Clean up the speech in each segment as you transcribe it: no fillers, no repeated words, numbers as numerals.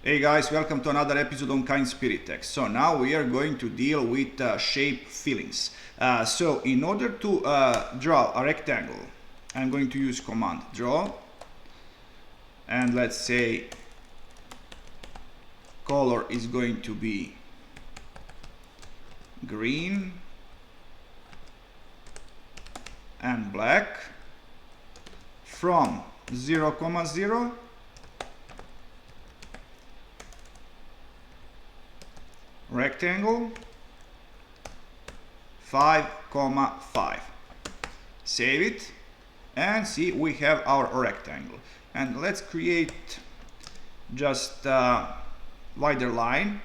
Hey guys, welcome to another episode on Tikz. So now we are going to deal with shape fillings. So in order to draw a rectangle, I'm going to use command draw, and let's say color is going to be green and black from 0, 0 rectangle 5, 5. Save it and see, we have our rectangle. And let's create just a wider line.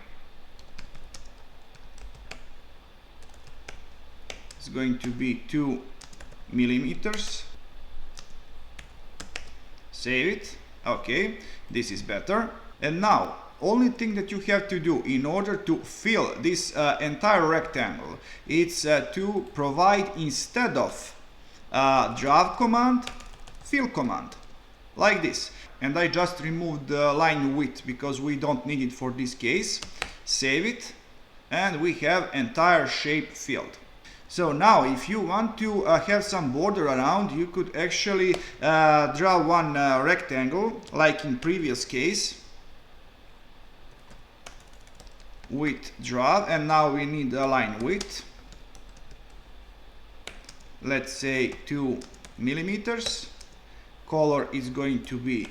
It's going to be 2 millimeters. Save it. Okay, this is better. And now only thing that you have to do in order to fill this entire rectangle is to provide, instead of draw command, fill command, like this. And I just removed the line width because we don't need it for this case. Save it, and we have entire shape filled. So now if you want to have some border around, you could actually draw one rectangle like in previous case with draw, and now we need a line width, let's say 2 millimeters. Color is going to be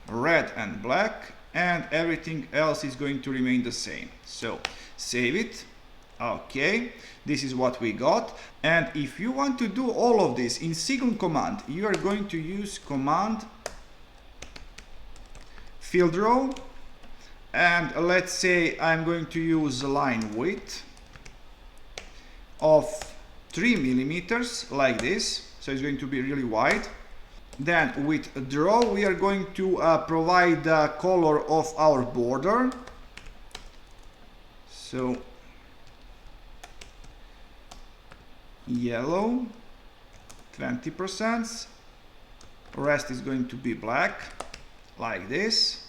red and black, and everything else is going to remain the same. So save it. Okay, this is what we got. And if you want to do all of this in single command, you are going to use command fill draw. And let's say I'm going to use a line width of 3 millimeters, like this. So it's going to be really wide. Then with draw, we are going to provide the color of our border. So yellow, 20%. Rest is going to be black, like this.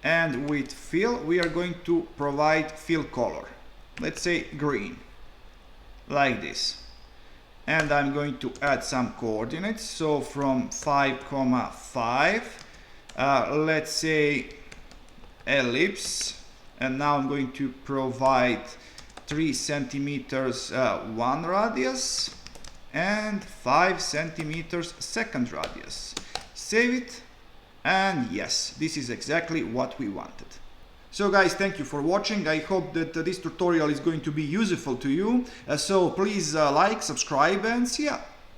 And with fill, we are going to provide fill color, let's say green, like this. And I'm going to add some coordinates. So from 5, 5, let's say ellipse, and now I'm going to provide 3 centimeters one radius and 5 centimeters second radius. Save it. And yes, this is exactly what we wanted. So guys, thank you for watching. I hope that this tutorial is going to be useful to you. So please like, subscribe, and see ya.